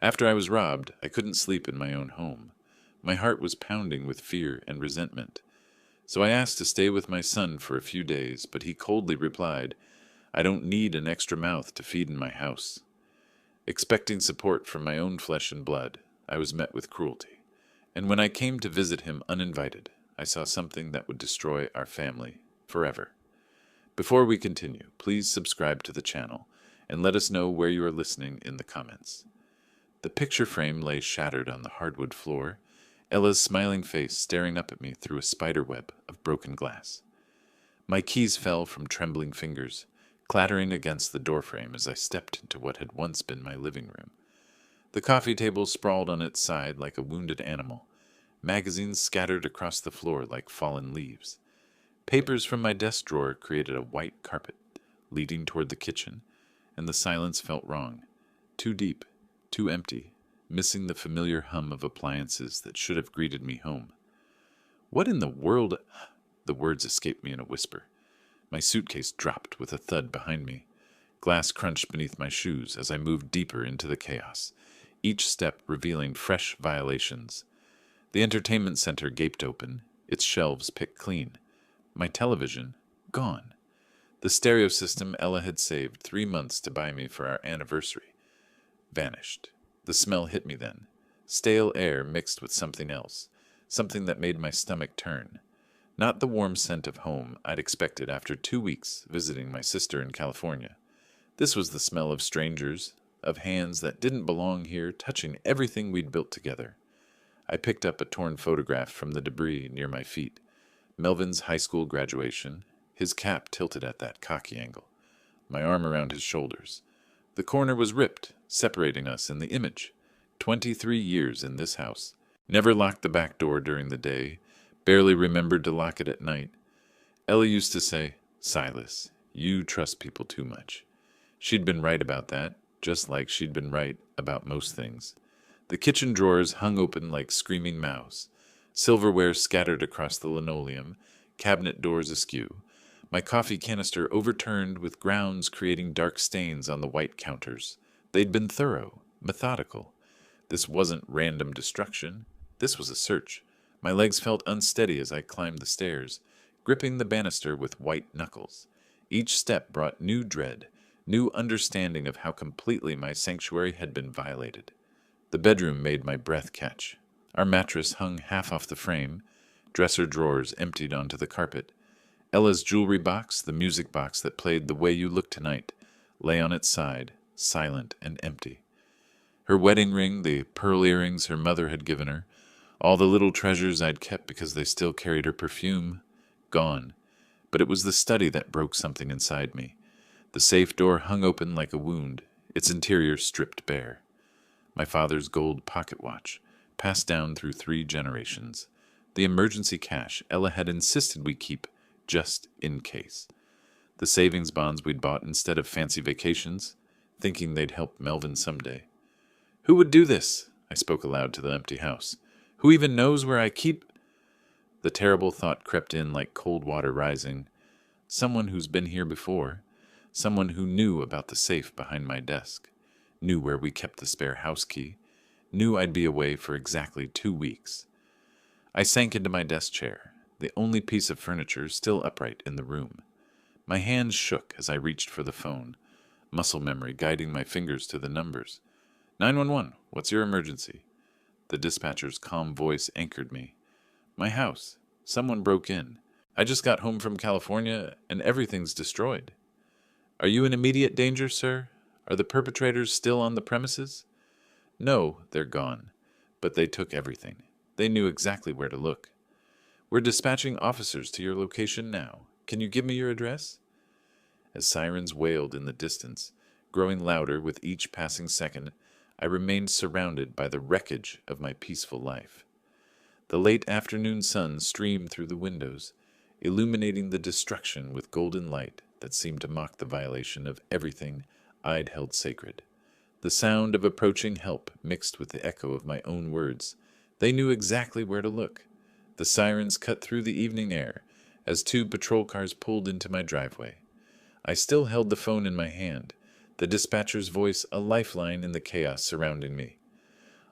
After I was robbed, I couldn't sleep in my own home. My heart was pounding with fear and resentment. So I asked to stay with my son for a few days, but he coldly replied, "I don't need an extra mouth to feed in my house." Expecting support from my own flesh and blood, I was met with cruelty. And when I came to visit him uninvited, I saw something that would destroy our family forever. Before we continue, please subscribe to the channel and let us know where you are listening in the comments. The picture frame lay shattered on the hardwood floor, Ella's smiling face staring up at me through a spider web of broken glass. My keys fell from trembling fingers, clattering against the doorframe as I stepped into what had once been my living room. The coffee table sprawled on its side like a wounded animal, magazines scattered across the floor like fallen leaves. Papers from my desk drawer created a white carpet, leading toward the kitchen, and the silence felt wrong, too deep, too empty, missing the familiar hum of appliances that should have greeted me home. What in the world? The words escaped me in a whisper. My suitcase dropped with a thud behind me. Glass crunched beneath my shoes as I moved deeper into the chaos, each step revealing fresh violations. The entertainment center gaped open, its shelves picked clean. My television, gone. The stereo system Ella had saved 3 months to buy me for our anniversary, vanished. The smell hit me then. Stale air mixed with something else, something that made my stomach turn. Not the warm scent of home I'd expected after 2 weeks visiting my sister in California. This was the smell of strangers, of hands that didn't belong here touching everything we'd built together. I picked up a torn photograph from the debris near my feet. Melvin's high school graduation, his cap tilted at that cocky angle, my arm around his shoulders. The corner was ripped, separating us in the image. 23 years in this house. Never locked the back door during the day, barely remembered to lock it at night. Ella used to say, "Silas, you trust people too much." She'd been right about that, just like she'd been right about most things. The kitchen drawers hung open like screaming mouths, silverware scattered across the linoleum, cabinet doors askew. My coffee canister overturned with grounds creating dark stains on the white counters. They'd been thorough, methodical. This wasn't random destruction. This was a search. My legs felt unsteady as I climbed the stairs, gripping the banister with white knuckles. Each step brought new dread, new understanding of how completely my sanctuary had been violated. The bedroom made my breath catch. Our mattress hung half off the frame, dresser drawers emptied onto the carpet. Ella's jewelry box, the music box that played The Way You Look Tonight, lay on its side, silent and empty. Her wedding ring, the pearl earrings her mother had given her, all the little treasures I'd kept because they still carried her perfume, gone. But it was the study that broke something inside me. The safe door hung open like a wound, its interior stripped bare. My father's gold pocket watch, passed down through 3 generations. The emergency cash Ella had insisted we keep, just in case. The savings bonds we'd bought instead of fancy vacations, thinking they'd help Melvin someday. Who would do this? I spoke aloud to the empty house. Who even knows where I keep? The terrible thought crept in like cold water rising. Someone who's been here before. Someone who knew about the safe behind my desk. Knew where we kept the spare house key. Knew I'd be away for exactly 2 weeks. I sank into my desk chair, the only piece of furniture still upright in the room. My hands shook as I reached for the phone, muscle memory guiding my fingers to the numbers. 911, what's your emergency? The dispatcher's calm voice anchored me. My house. Someone broke in. I just got home from California and everything's destroyed. Are you in immediate danger, sir? Are the perpetrators still on the premises? No, they're gone. But they took everything. They knew exactly where to look. We're dispatching officers to your location now. Can you give me your address? As sirens wailed in the distance, growing louder with each passing second, I remained surrounded by the wreckage of my peaceful life. The late afternoon sun streamed through the windows, illuminating the destruction with golden light that seemed to mock the violation of everything I'd held sacred. The sound of approaching help mixed with the echo of my own words. They knew exactly where to look. The sirens cut through the evening air as 2 patrol cars pulled into my driveway. I still held the phone in my hand, the dispatcher's voice a lifeline in the chaos surrounding me.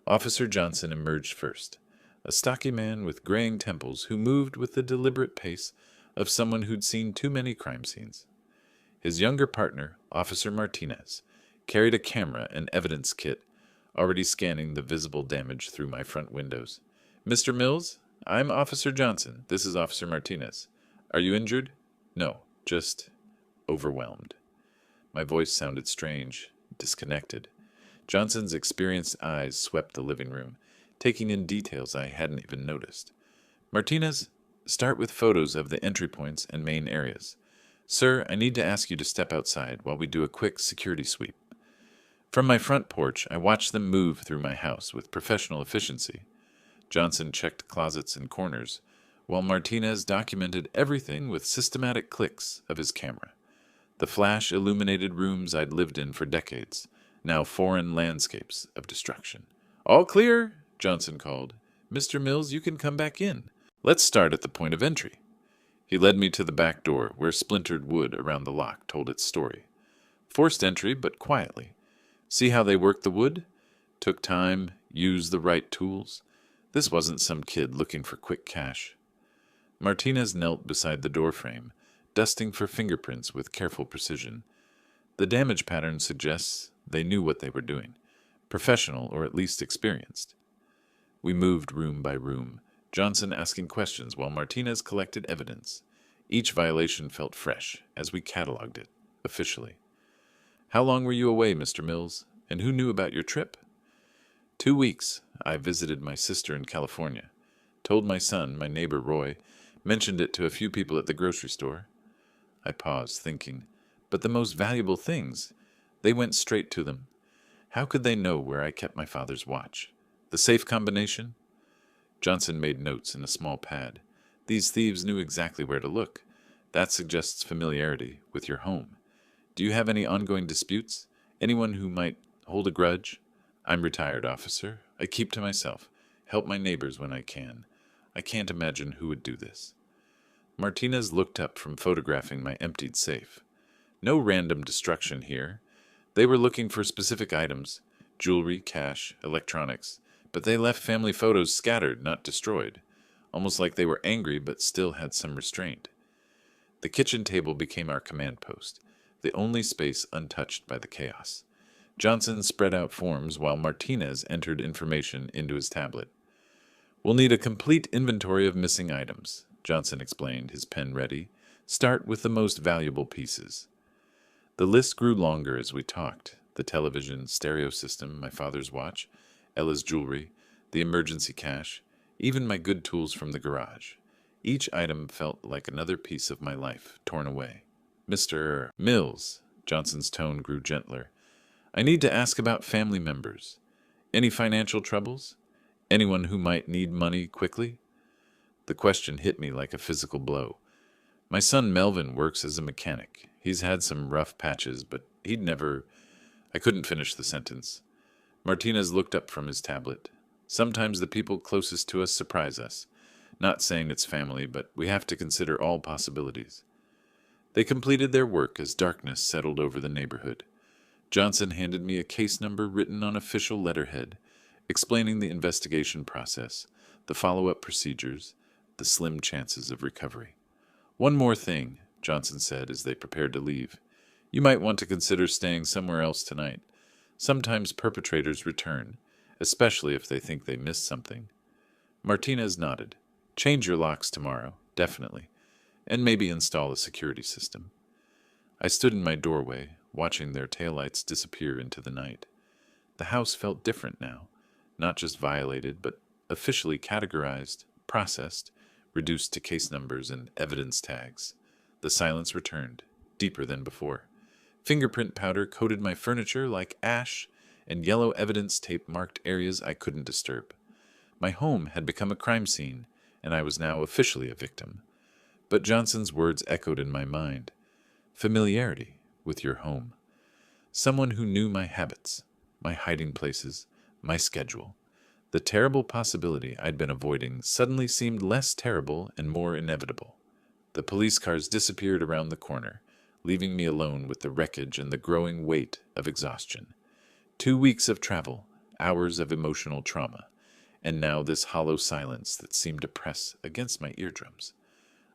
Officer Johnson emerged first, a stocky man with graying temples who moved with the deliberate pace of someone who'd seen too many crime scenes. His younger partner, Officer Martinez, carried a camera and evidence kit, already scanning the visible damage through my front windows. "Mr. Mills, I'm Officer Johnson. This is Officer Martinez. Are you injured?" "No, just overwhelmed." My voice sounded strange, disconnected. Johnson's experienced eyes swept the living room, taking in details I hadn't even noticed. "Martinez, start with photos of the entry points and main areas. Sir, I need to ask you to step outside while we do a quick security sweep." From my front porch, I watched them move through my house with professional efficiency. Johnson checked closets and corners, while Martinez documented everything with systematic clicks of his camera. The flash-illuminated rooms I'd lived in for decades, now foreign landscapes of destruction. "All clear," Johnson called. "Mr. Mills, you can come back in. Let's start at the point of entry." He led me to the back door, where splintered wood around the lock told its story. Forced entry, but quietly. See how they worked the wood? Took time, used the right tools. This wasn't some kid looking for quick cash. Martinez knelt beside the doorframe, dusting for fingerprints with careful precision. The damage pattern suggests they knew what they were doing, professional or at least experienced. We moved room by room, Johnson asking questions while Martinez collected evidence. Each violation felt fresh as we cataloged it, officially. "How long were you away, Mr. Mills? And who knew about your trip?" 2 weeks. I visited my sister in California. Told my son, my neighbor Roy, mentioned it to a few people at the grocery store. I paused, thinking, but the most valuable things, they went straight to them. How could they know where I kept my father's watch? The safe combination? Johnson made notes in a small pad. These thieves knew exactly where to look. That suggests familiarity with your home. Do you have any ongoing disputes? Anyone who might hold a grudge? I'm retired, officer. I keep to myself. Help my neighbors when I can. I can't imagine who would do this. Martinez looked up from photographing my emptied safe. No random destruction here. They were looking for specific items, jewelry, cash, electronics, but they left family photos scattered, not destroyed, almost like they were angry but still had some restraint. The kitchen table became our command post, the only space untouched by the chaos. Johnson spread out forms while Martinez entered information into his tablet. "We'll need a complete inventory of missing items," Johnson explained, his pen ready. "Start with the most valuable pieces." The list grew longer as we talked. The television, stereo system, my father's watch, Ella's jewelry, the emergency cash, even my good tools from the garage. Each item felt like another piece of my life torn away. "Mr. Mills," Johnson's tone grew gentler, "I need to ask about family members. Any financial troubles? Anyone who might need money quickly?" The question hit me like a physical blow. My son Melvin works as a mechanic. He's had some rough patches, but he'd never... I couldn't finish the sentence. Martinez looked up from his tablet. "Sometimes the people closest to us surprise us. Not saying it's family, but we have to consider all possibilities." They completed their work as darkness settled over the neighborhood. Johnson handed me a case number written on official letterhead, explaining the investigation process, the follow-up procedures, the slim chances of recovery. "One more thing," Johnson said as they prepared to leave. "You might want to consider staying somewhere else tonight. Sometimes perpetrators return, especially if they think they missed something." Martinez nodded. "Change your locks tomorrow, definitely, and maybe install a security system." I stood in my doorway, watching their taillights disappear into the night. The house felt different now, not just violated, but officially categorized, processed, reduced to case numbers and evidence tags. The silence returned, deeper than before. Fingerprint powder coated my furniture like ash, and yellow evidence tape marked areas I couldn't disturb. My home had become a crime scene, and I was now officially a victim. But Johnson's words echoed in my mind. Familiarity with your home. Someone who knew my habits, my hiding places, my schedule. The terrible possibility I'd been avoiding suddenly seemed less terrible and more inevitable. The police cars disappeared around the corner, leaving me alone with the wreckage and the growing weight of exhaustion. 2 weeks of travel, hours of emotional trauma, and now this hollow silence that seemed to press against my eardrums.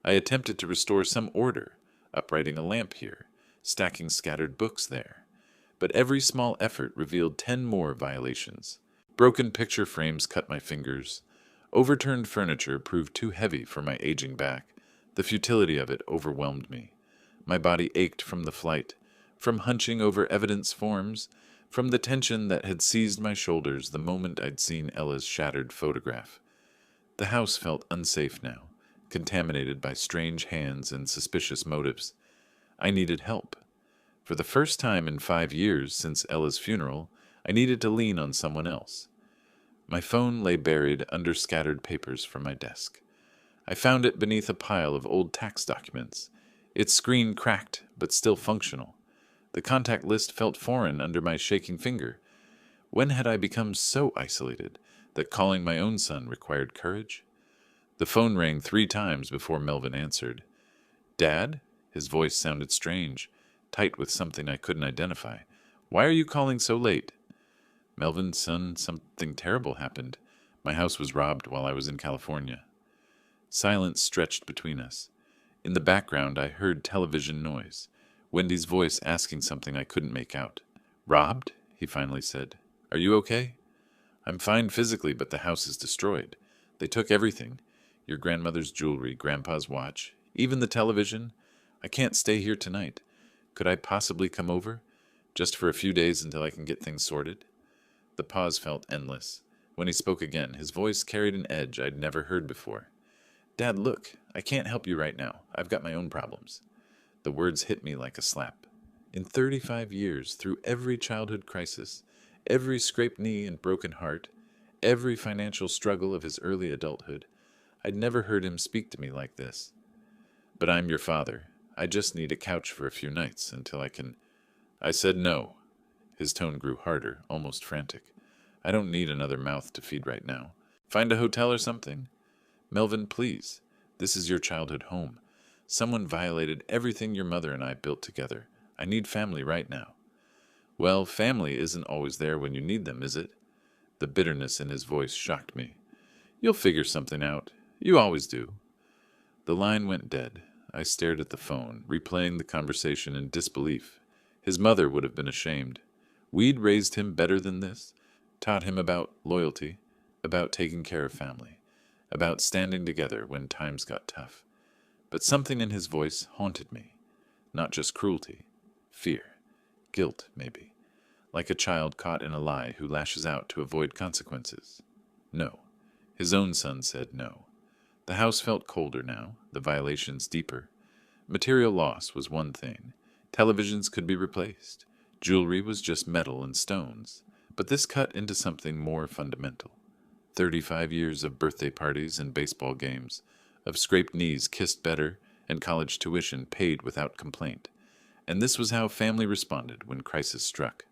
I attempted to restore some order, uprighting a lamp here, stacking scattered books there. But every small effort revealed 10 more violations. Broken picture frames cut my fingers. Overturned furniture proved too heavy for my aging back. The futility of it overwhelmed me. My body ached from the flight, from hunching over evidence forms, from the tension that had seized my shoulders the moment I'd seen Ella's shattered photograph. The house felt unsafe now, contaminated by strange hands and suspicious motives. I needed help. For the first time in 5 years since Ella's funeral, I needed to lean on someone else. My phone lay buried under scattered papers from my desk. I found it beneath a pile of old tax documents, its screen cracked but still functional. The contact list felt foreign under my shaking finger. When had I become so isolated that calling my own son required courage? The phone rang 3 times before Melvin answered. "Dad?" His voice sounded strange, tight with something I couldn't identify. "Why are you calling so late?" "Melvin, son, something terrible happened. My house was robbed while I was in California." Silence stretched between us. In the background, I heard television noise, Wendy's voice asking something I couldn't make out. "Robbed?" he finally said. "Are you okay?" "I'm fine physically, but the house is destroyed. They took everything. Your grandmother's jewelry, Grandpa's watch, even the television. I can't stay here tonight. Could I possibly come over? Just for a few days until I can get things sorted?" The pause felt endless. When he spoke again, his voice carried an edge I'd never heard before. "Dad, look, I can't help you right now. I've got my own problems." The words hit me like a slap. In 35 years, through every childhood crisis, every scraped knee and broken heart, every financial struggle of his early adulthood, I'd never heard him speak to me like this. "But I'm your father. I just need a couch for a few nights until I can—" I said no. His tone grew harder, almost frantic. "I don't need another mouth to feed right now. Find a hotel or something?" "Melvin, please. This is your childhood home. Someone violated everything your mother and I built together. I need family right now." "Well, family isn't always there when you need them, is it?" The bitterness in his voice shocked me. "You'll figure something out. You always do." The line went dead. I stared at the phone, replaying the conversation in disbelief. His mother would have been ashamed. We'd raised him better than this, taught him about loyalty, about taking care of family, about standing together when times got tough. But something in his voice haunted me. Not just cruelty, fear, guilt, maybe, like a child caught in a lie who lashes out to avoid consequences. No. His own son said no. The house felt colder now, the violations deeper. Material loss was one thing. Televisions could be replaced. Jewelry was just metal and stones. But this cut into something more fundamental. 35 years of birthday parties and baseball games, of scraped knees kissed better, and college tuition paid without complaint. And this was how family responded when crisis struck.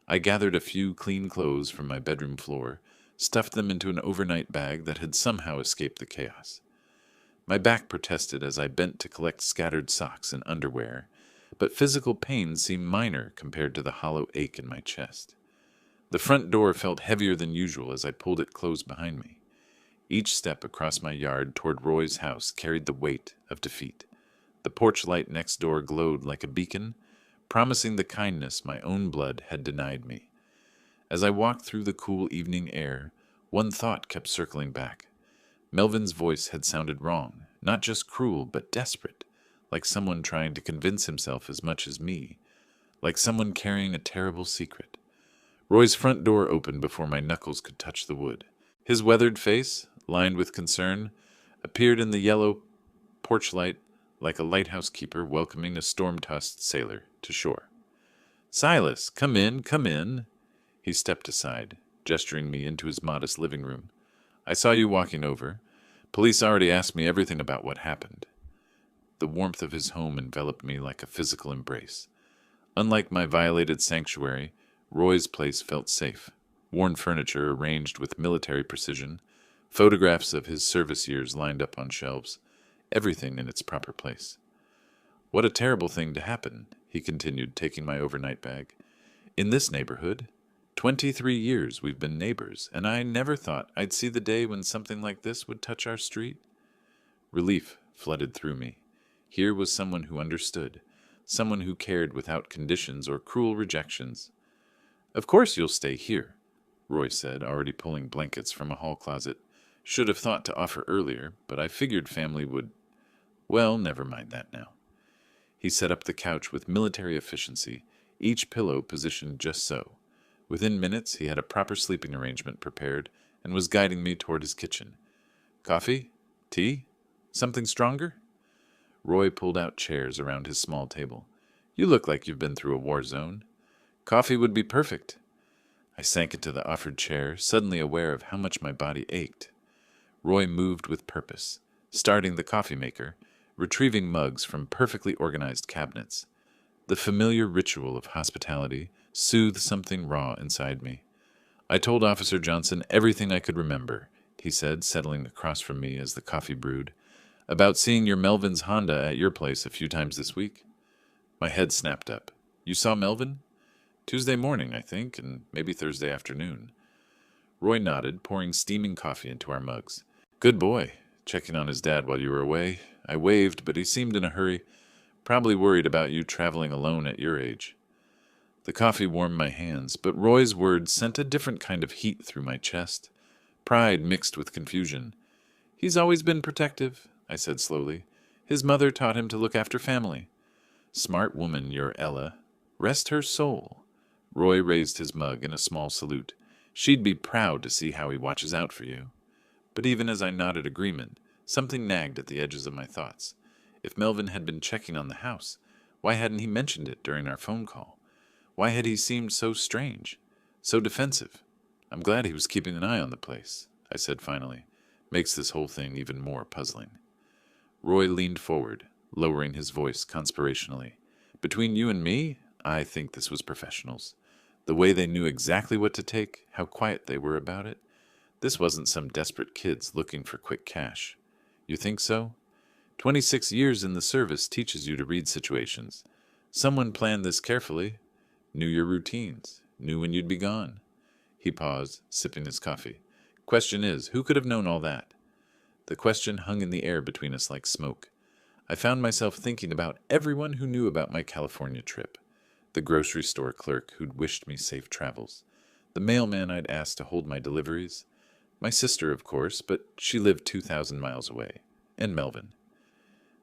I gathered a few clean clothes from my bedroom floor, stuffed them into an overnight bag that had somehow escaped the chaos. My back protested as I bent to collect scattered socks and underwear, but physical pain seemed minor compared to the hollow ache in my chest. The front door felt heavier than usual as I pulled it closed behind me. Each step across my yard toward Roy's house carried the weight of defeat. The porch light next door glowed like a beacon, promising the kindness my own blood had denied me. As I walked through the cool evening air, one thought kept circling back. Melvin's voice had sounded wrong, not just cruel, but desperate, like someone trying to convince himself as much as me, like someone carrying a terrible secret. Roy's front door opened before my knuckles could touch the wood. His weathered face, lined with concern, appeared in the yellow porch light like a lighthouse keeper welcoming a storm-tossed sailor to shore. "Silas, come in, come in." He stepped aside, gesturing me into his modest living room. "I saw you walking over. Police already asked me everything about what happened." The warmth of his home enveloped me like a physical embrace. Unlike my violated sanctuary, Roy's place felt safe. Worn furniture arranged with military precision, photographs of his service years lined up on shelves, everything in its proper place. "What a terrible thing to happen," he continued, taking my overnight bag. "In this neighborhood, 23 years we've been neighbors, and I never thought I'd see the day when something like this would touch our street. Relief flooded through me. Here was someone who understood, someone who cared without conditions or cruel rejections. Of course you'll stay here, Roy said, already pulling blankets from a hall closet. Should have thought to offer earlier, but I figured family would... Well, never mind that now. He set up the couch with military efficiency, each pillow positioned just so. Within minutes, he had a proper sleeping arrangement prepared and was guiding me toward his kitchen. Coffee? Tea? Something stronger? Roy pulled out chairs around his small table. You look like you've been through a war zone. Coffee would be perfect. I sank into the offered chair, suddenly aware of how much my body ached. Roy moved with purpose, starting the coffee maker, retrieving mugs from perfectly organized cabinets. The familiar ritual of hospitality soothed something raw inside me. I told Officer Johnson everything I could remember, he said, settling across from me as the coffee brewed, about seeing your Melvin's Honda at your place a few times this week. My head snapped up. You saw Melvin? Tuesday morning, I think, and maybe Thursday afternoon. Roy nodded, pouring steaming coffee into our mugs. Good boy. Checking on his dad while you were away. I waved, but he seemed in a hurry, probably worried about you traveling alone at your age. The coffee warmed my hands, but Roy's words sent a different kind of heat through my chest. Pride mixed with confusion. He's always been protective, I said slowly. His mother taught him to look after family. Smart woman, your Ella. Rest her soul. Roy raised his mug in a small salute. She'd be proud to see how he watches out for you. But even as I nodded agreement, something nagged at the edges of my thoughts. If Melvin had been checking on the house, why hadn't he mentioned it during our phone call? Why had he seemed so strange, so defensive? I'm glad he was keeping an eye on the place, I said finally. Makes this whole thing even more puzzling. Roy leaned forward, lowering his voice conspirationally. Between you and me, I think this was professionals. The way they knew exactly what to take, how quiet they were about it. This wasn't some desperate kids looking for quick cash. You think so? 26 years in the service teaches you to read situations. Someone planned this carefully, knew your routines, knew when you'd be gone. He paused, sipping his coffee. Question is, who could have known all that? The question hung in the air between us like smoke. I found myself thinking about everyone who knew about my California trip. The grocery store clerk who'd wished me safe travels. The mailman I'd asked to hold my deliveries. My sister, of course, but she lived 2,000 miles away. And Melvin.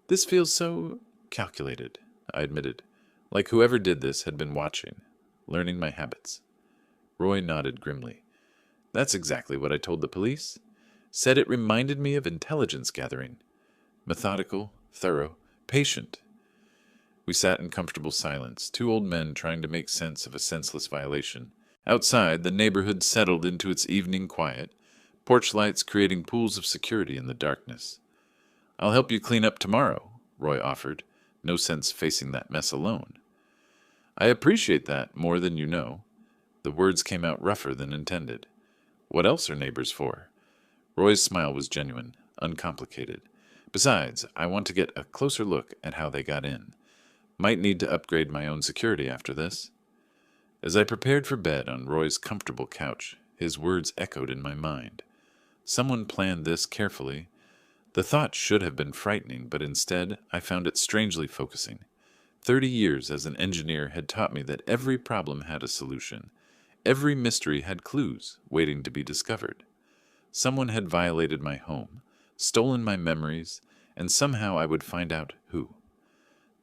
This feels so calculated, I admitted, like whoever did this had been watching, learning my habits. Roy nodded grimly. That's exactly what I told the police. Said it reminded me of intelligence gathering. Methodical, thorough, patient. We sat in comfortable silence, two old men trying to make sense of a senseless violation. Outside, the neighborhood settled into its evening quiet, porch lights creating pools of security in the darkness. I'll help you clean up tomorrow, Roy offered. No sense facing that mess alone. I appreciate that more than you know. The words came out rougher than intended. What else are neighbors for? Roy's smile was genuine, uncomplicated. Besides, I want to get a closer look at how they got in. Might need to upgrade my own security after this. As I prepared for bed on Roy's comfortable couch, his words echoed in my mind. Someone planned this carefully. The thought should have been frightening, but instead I found it strangely focusing. 30 years as an engineer had taught me that every problem had a solution. Every mystery had clues waiting to be discovered. Someone had violated my home, stolen my memories, and somehow I would find out who.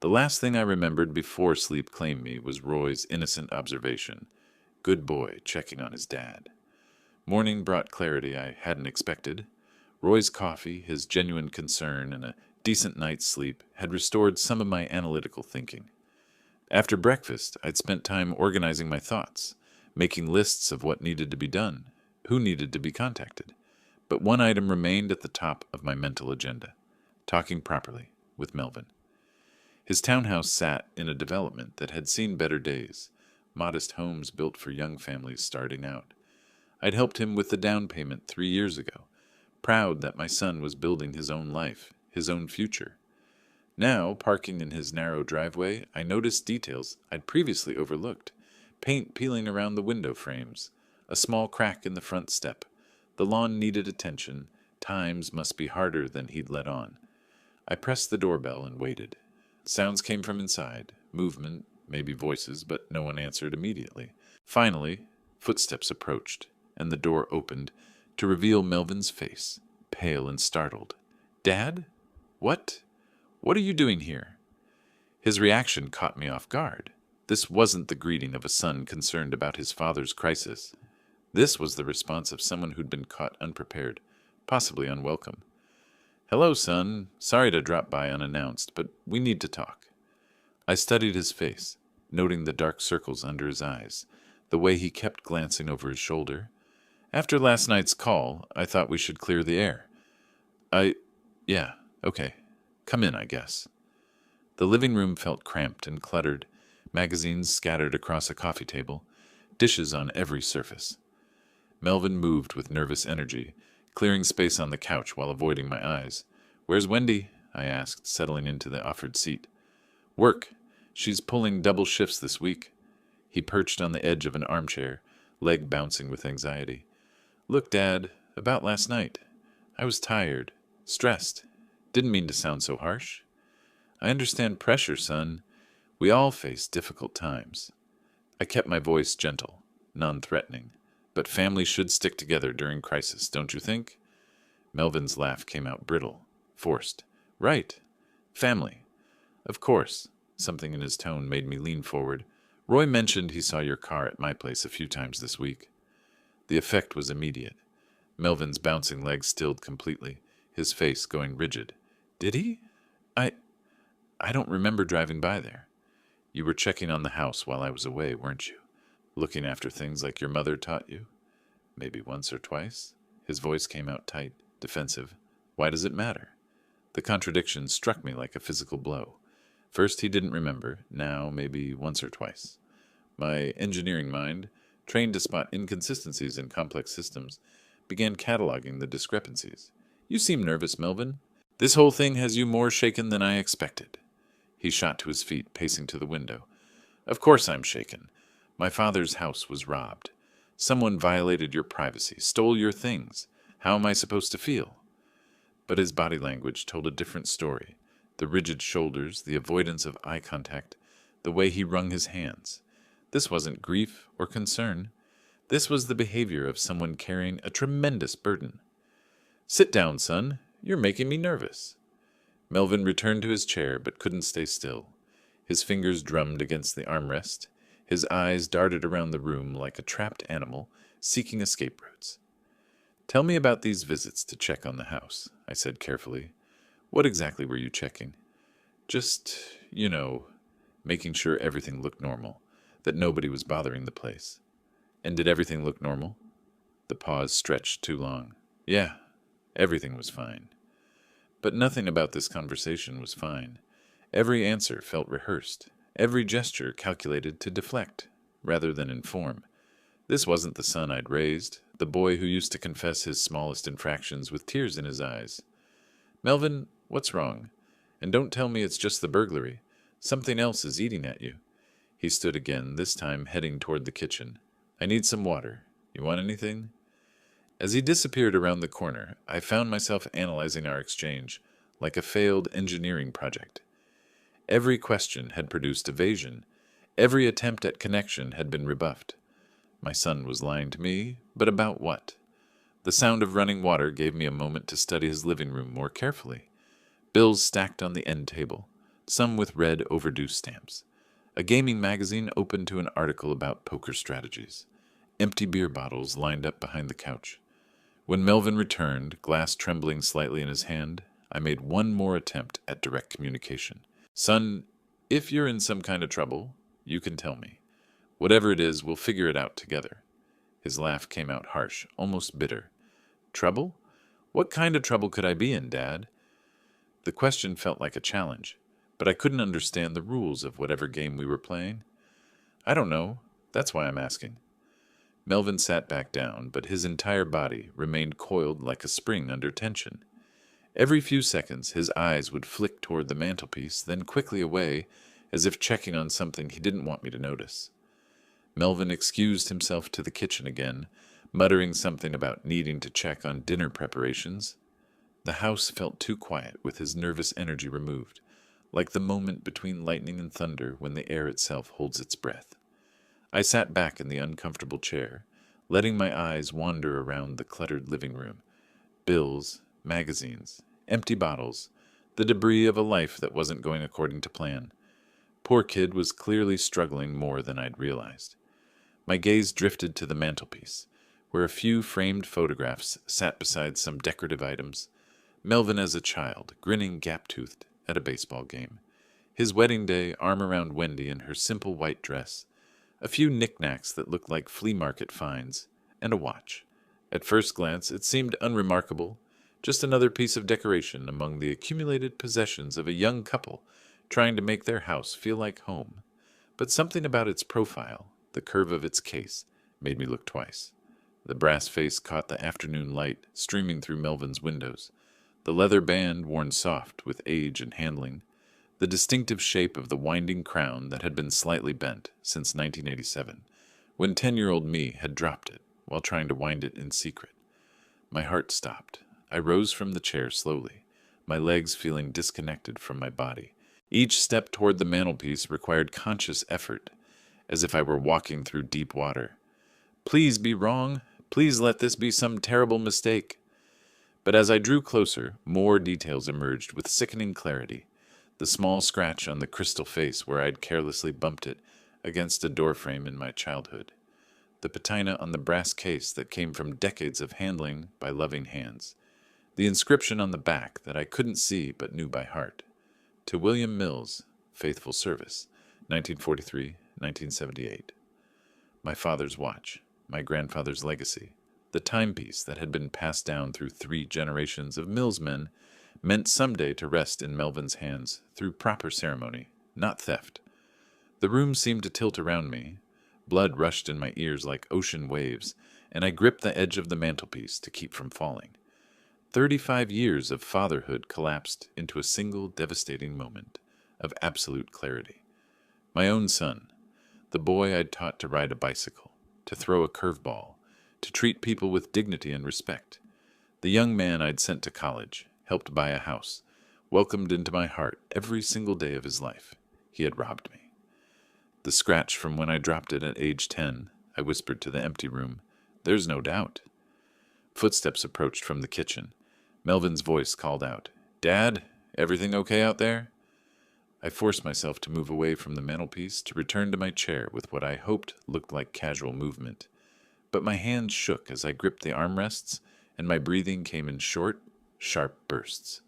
The last thing I remembered before sleep claimed me was Roy's innocent observation. Good boy, checking on his dad. Morning brought clarity I hadn't expected. Roy's coffee, his genuine concern, and a decent night's sleep had restored some of my analytical thinking. After breakfast, I'd spent time organizing my thoughts, making lists of what needed to be done, who needed to be contacted. But one item remained at the top of my mental agenda: talking properly with Melvin. His townhouse sat in a development that had seen better days, modest homes built for young families starting out. I'd helped him with the down payment 3 years ago, proud that my son was building his own life, his own future. Now, parking in his narrow driveway, I noticed details I'd previously overlooked. paint peeling around the window frames, a small crack in the front step. The lawn needed attention. Times must be harder than he'd let on. I pressed the doorbell and waited. Sounds came from inside, movement, maybe voices, but no one answered immediately. Finally, footsteps approached, and the door opened to reveal Melvin's face, pale and startled. "Dad? What? What are you doing here?" His reaction caught me off guard. This wasn't the greeting of a son concerned about his father's crisis. This was the response of someone who'd been caught unprepared, possibly unwelcome. "Hello, son. Sorry to drop by unannounced, but we need to talk." I studied his face, noting the dark circles under his eyes, the way he kept glancing over his shoulder. "After last night's call, I thought we should clear the air." Yeah, okay. Come in, I guess." The living room felt cramped and cluttered, magazines scattered across a coffee table, dishes on every surface. Melvin moved with nervous energy, clearing space on the couch while avoiding my eyes. "Where's Wendy?" I asked, settling into the offered seat. "Work. She's pulling double shifts this week." He perched on the edge of an armchair, leg bouncing with anxiety. "Look, Dad, about last night. I was tired, stressed. Didn't mean to sound so harsh. I understand pressure, son. We all face difficult times." I kept my voice gentle, non-threatening. "But families should stick together during crisis, don't you think?" Melvin's laugh came out brittle, forced. "Right. Family. Of course." Something in his tone made me lean forward. "Roy mentioned he saw your car at my place a few times this week." The effect was immediate. Melvin's bouncing legs stilled completely, his face going rigid. "Did he? I don't remember driving by there." "You were checking on the house while I was away, weren't you? Looking after things like your mother taught you? Maybe once or twice?" His voice came out tight, defensive. "Why does it matter?" The contradiction struck me like a physical blow. First he didn't remember, now maybe once or twice. My engineering mind, trained to spot inconsistencies in complex systems, began cataloging the discrepancies. "You seem nervous, Melvin. This whole thing has you more shaken than I expected." He shot to his feet, pacing to the window. "Of course I'm shaken. My father's house was robbed. Someone violated your privacy, stole your things. How am I supposed to feel?" But his body language told a different story. The rigid shoulders, the avoidance of eye contact, the way he wrung his hands. This wasn't grief or concern. This was the behavior of someone carrying a tremendous burden. "Sit down, son. You're making me nervous." Melvin returned to his chair but couldn't stay still. His fingers drummed against the armrest. His eyes darted around the room like a trapped animal seeking escape routes. "Tell me about these visits to check on the house," I said carefully. "What exactly were you checking?" "Just, making sure everything looked normal, that nobody was bothering the place." "And did everything look normal?" The pause stretched too long. "Yeah, everything was fine." But nothing about this conversation was fine. Every answer felt rehearsed, every gesture calculated to deflect, rather than inform. This wasn't the son I'd raised, the boy who used to confess his smallest infractions with tears in his eyes. "Melvin, what's wrong? And don't tell me it's just the burglary. Something else is eating at you." He stood again, this time heading toward the kitchen. "I need some water. You want anything?" As he disappeared around the corner, I found myself analyzing our exchange, like a failed engineering project. Every question had produced evasion. Every attempt at connection had been rebuffed. My son was lying to me, but about what? The sound of running water gave me a moment to study his living room more carefully. Bills stacked on the end table, some with red overdue stamps. A gaming magazine open to an article about poker strategies. Empty beer bottles lined up behind the couch. When Melvin returned, glass trembling slightly in his hand, I made one more attempt at direct communication. "Son, if you're in some kind of trouble, you can tell me. Whatever it is, we'll figure it out together." His laugh came out harsh, almost bitter. "Trouble? What kind of trouble could I be in, Dad?" The question felt like a challenge, but I couldn't understand the rules of whatever game we were playing. "I don't know. That's why I'm asking." Melvin sat back down, but his entire body remained coiled like a spring under tension. Every few seconds his eyes would flick toward the mantelpiece, then quickly away, as if checking on something he didn't want me to notice. Melvin excused himself to the kitchen again, muttering something about needing to check on dinner preparations. The house felt too quiet with his nervous energy removed, like the moment between lightning and thunder when the air itself holds its breath. I sat back in the uncomfortable chair, letting my eyes wander around the cluttered living room. Bills, magazines, empty bottles, the debris of a life that wasn't going according to plan. Poor kid was clearly struggling more than I'd realized. My gaze drifted to the mantelpiece, where a few framed photographs sat beside some decorative items. Melvin as a child, grinning gap-toothed at a baseball game. His wedding day, arm around Wendy in her simple white dress. A few knickknacks that looked like flea market finds, and a watch. At first glance, it seemed unremarkable, just another piece of decoration among the accumulated possessions of a young couple trying to make their house feel like home. But something about its profile, the curve of its case, made me look twice. The brass face caught the afternoon light streaming through Melvin's windows. The leather band worn soft with age and handling, the distinctive shape of the winding crown that had been slightly bent since 1987, when 10-year-old me had dropped it while trying to wind it in secret. My heart stopped. I rose from the chair slowly, my legs feeling disconnected from my body. Each step toward the mantelpiece required conscious effort, as if I were walking through deep water. Please be wrong. Please let this be some terrible mistake. But as I drew closer, more details emerged with sickening clarity. The small scratch on the crystal face where I'd carelessly bumped it against a doorframe in my childhood. The patina on the brass case that came from decades of handling by loving hands. The inscription on the back that I couldn't see but knew by heart. To William Mills, faithful service, 1943-1978. My father's watch, my grandfather's legacy. The timepiece that had been passed down through 3 generations of millsmen meant someday to rest in Melvin's hands through proper ceremony, not theft. The room seemed to tilt around me. Blood rushed in my ears like ocean waves, and I gripped the edge of the mantelpiece to keep from falling. 35 years of fatherhood collapsed into a single devastating moment of absolute clarity. My own son, the boy I'd taught to ride a bicycle, to throw a curveball, to treat people with dignity and respect. The young man I'd sent to college, helped buy a house, welcomed into my heart every single day of his life. He had robbed me. The scratch from when I dropped it at age 10, I whispered to the empty room. There's no doubt. Footsteps approached from the kitchen. Melvin's voice called out, Dad, everything okay out there? I forced myself to move away from the mantelpiece to return to my chair with what I hoped looked like casual movement. But my hands shook as I gripped the armrests, and my breathing came in short, sharp bursts.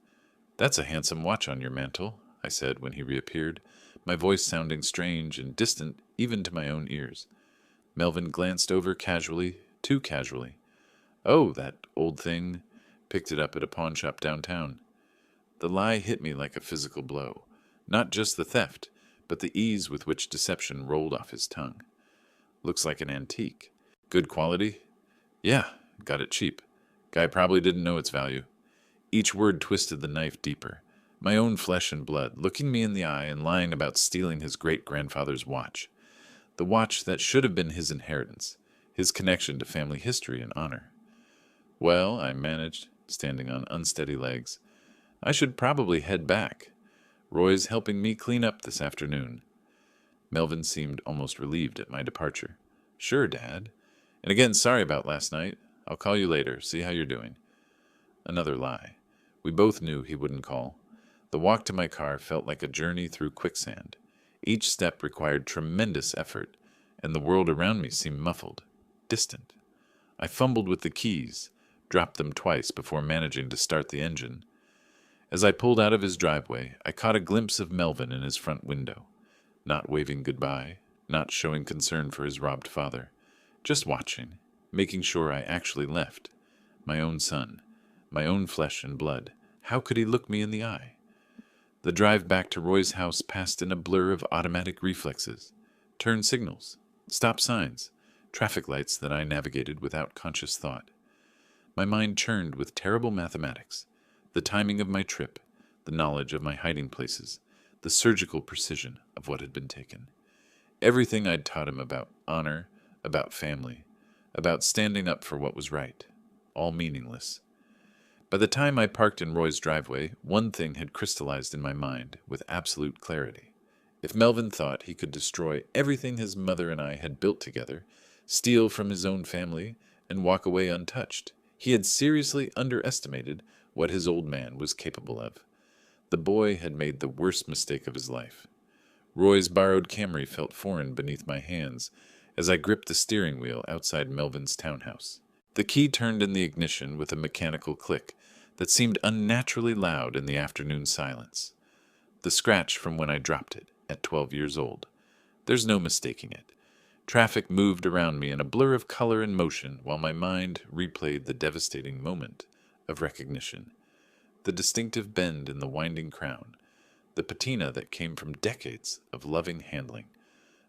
That's a handsome watch on your mantel, I said when he reappeared, my voice sounding strange and distant even to my own ears. Melvin glanced over casually, too casually. Oh, that old thing. Picked it up at a pawn shop downtown. The lie hit me like a physical blow. Not just the theft, but the ease with which deception rolled off his tongue. Looks like an antique. Good quality? Yeah, got it cheap. Guy probably didn't know its value. Each word twisted the knife deeper. My own flesh and blood, looking me in the eye and lying about stealing his great-grandfather's watch. The watch that should have been his inheritance, his connection to family history and honor. Well, I managed, standing on unsteady legs. I should probably head back. Roy's helping me clean up this afternoon. Melvin seemed almost relieved at my departure. Sure, Dad. And again, sorry about last night. I'll call you later, see how you're doing. Another lie. We both knew he wouldn't call. The walk to my car felt like a journey through quicksand. Each step required tremendous effort, and the world around me seemed muffled, distant. I fumbled with the keys, dropped them twice before managing to start the engine. As I pulled out of his driveway, I caught a glimpse of Melvin in his front window, not waving goodbye, not showing concern for his robbed father, just watching, making sure I actually left. My own son, my own flesh and blood. How could he look me in the eye? The drive back to Roy's house passed in a blur of automatic reflexes, turn signals, stop signs, traffic lights that I navigated without conscious thought. My mind churned with terrible mathematics, the timing of my trip, the knowledge of my hiding places, the surgical precision of what had been taken. Everything I'd taught him about honor, about family, about standing up for what was right, all meaningless. By the time I parked in Roy's driveway, one thing had crystallized in my mind with absolute clarity. If Melvin thought he could destroy everything his mother and I had built together, steal from his own family, and walk away untouched, he had seriously underestimated what his old man was capable of. The boy had made the worst mistake of his life. Roy's borrowed Camry felt foreign beneath my hands as I gripped the steering wheel outside Melvin's townhouse. The key turned in the ignition with a mechanical click that seemed unnaturally loud in the afternoon silence. The scratch from when I dropped it at 12 years old. There's no mistaking it. Traffic moved around me in a blur of color and motion while my mind replayed the devastating moment of recognition. The distinctive bend in the winding crown, the patina that came from decades of loving handling,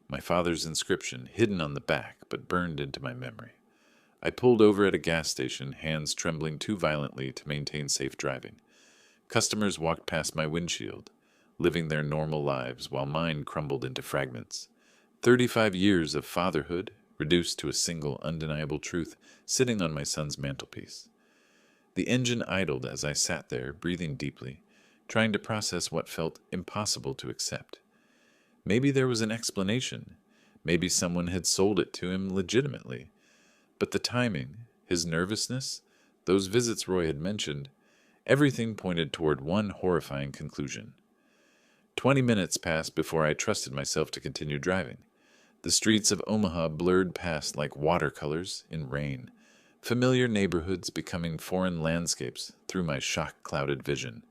my father's inscription hidden on the back but burned into my memory. I pulled over at a gas station, hands trembling too violently to maintain safe driving. Customers walked past my windshield, living their normal lives while mine crumbled into fragments. 35 years of fatherhood reduced to a single undeniable truth sitting on my son's mantelpiece. The engine idled as I sat there, breathing deeply, trying to process what felt impossible to accept. Maybe there was an explanation. Maybe someone had sold it to him legitimately. But the timing, his nervousness, those visits Roy had mentioned, everything pointed toward one horrifying conclusion. 20 minutes passed before I trusted myself to continue driving. The streets of Omaha blurred past like watercolors in rain, familiar neighborhoods becoming foreign landscapes through my shock-clouded vision.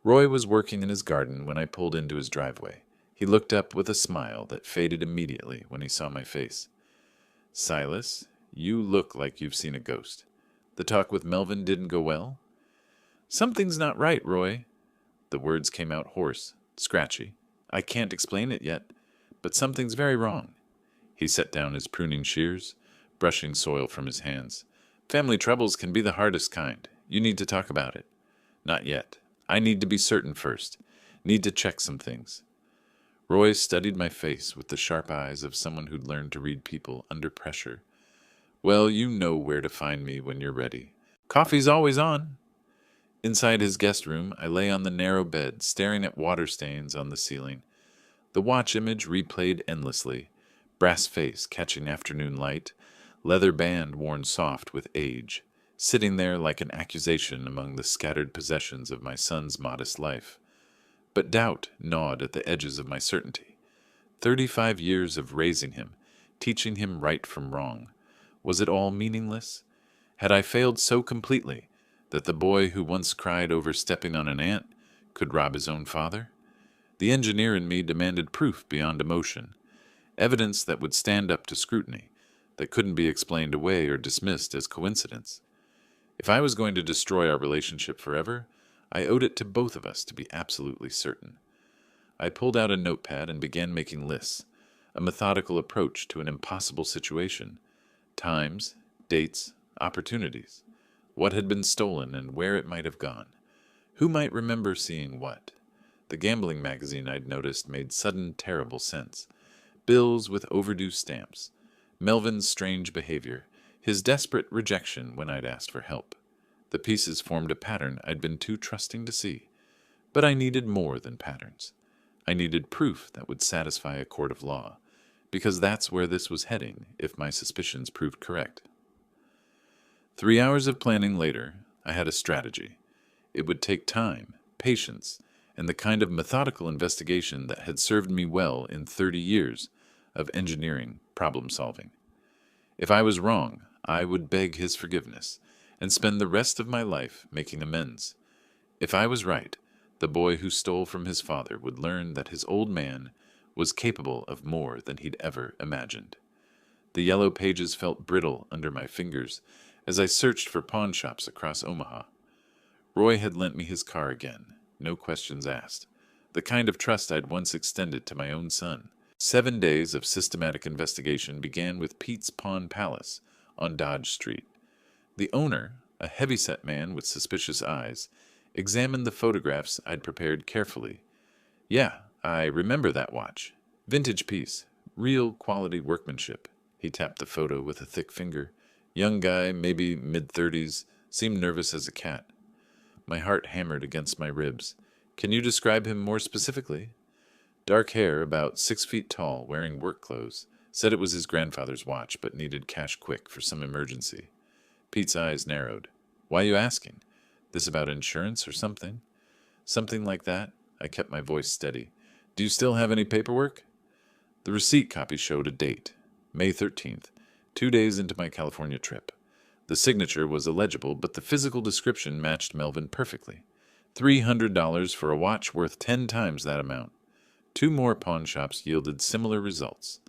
Roy was working in his garden when I pulled into his driveway. He looked up with a smile that faded immediately when he saw my face. "Silas, you look like you've seen a ghost. The talk with Melvin didn't go well?" "Something's not right, Roy." The words came out hoarse, scratchy. "I can't explain it yet, but something's very wrong." He set down his pruning shears, brushing soil from his hands. "Family troubles can be the hardest kind. You need to talk about it." "Not yet. I need to be certain first. Need to check some things." Roy studied my face with the sharp eyes of someone who'd learned to read people under pressure. "Well, you know where to find me when you're ready. Coffee's always on." Inside his guest room, I lay on the narrow bed, staring at water stains on the ceiling. The watch image replayed endlessly, brass face catching afternoon light, leather band worn soft with age, sitting there like an accusation among the scattered possessions of my son's modest life. But doubt gnawed at the edges of my certainty. 35 years of raising him, teaching him right from wrong. Was it all meaningless? Had I failed so completely that the boy who once cried over stepping on an ant could rob his own father? The engineer in me demanded proof beyond emotion, evidence that would stand up to scrutiny, that couldn't be explained away or dismissed as coincidence. If I was going to destroy our relationship forever, I owed it to both of us to be absolutely certain. I pulled out a notepad and began making lists, a methodical approach to an impossible situation. Times, dates, opportunities. What had been stolen and where it might have gone. Who might remember seeing what? The gambling magazine I'd noticed made sudden, terrible sense. Bills with overdue stamps. Melvin's strange behavior. His desperate rejection when I'd asked for help. The pieces formed a pattern I'd been too trusting to see. But I needed more than patterns. I needed proof that would satisfy a court of law, because that's where this was heading if my suspicions proved correct. 3 hours of planning later, I had a strategy. It would take time, patience, and the kind of methodical investigation that had served me well in 30 years of engineering problem-solving. If I was wrong, I would beg his forgiveness and spend the rest of my life making amends. If I was right, the boy who stole from his father would learn that his old man was capable of more than he'd ever imagined. The yellow pages felt brittle under my fingers as I searched for pawn shops across Omaha. Roy had lent me his car again, no questions asked, the kind of trust I'd once extended to my own son. 7 days of systematic investigation began with Pete's Pawn Palace on Dodge Street. The owner, a heavy-set man with suspicious eyes, examined the photographs I'd prepared carefully. "Yeah, I remember that watch. Vintage piece. Real quality workmanship. He tapped the photo with a thick finger. Young guy, maybe mid-30s, seemed nervous as a cat. My heart hammered against my ribs. Can you describe him more specifically? Dark hair, about 6 feet tall, wearing work clothes. Said it was his grandfather's watch, but needed cash quick for some emergency. Pete's eyes narrowed. Why you asking? This about insurance or something? Something like that. I kept my voice steady. Do you still have any paperwork? The receipt copy showed a date. May 13th, 2 days into my California trip. The signature was illegible, but the physical description matched Melvin perfectly. $300 for a watch worth 10 times that amount. 2 more pawn shops yielded similar results.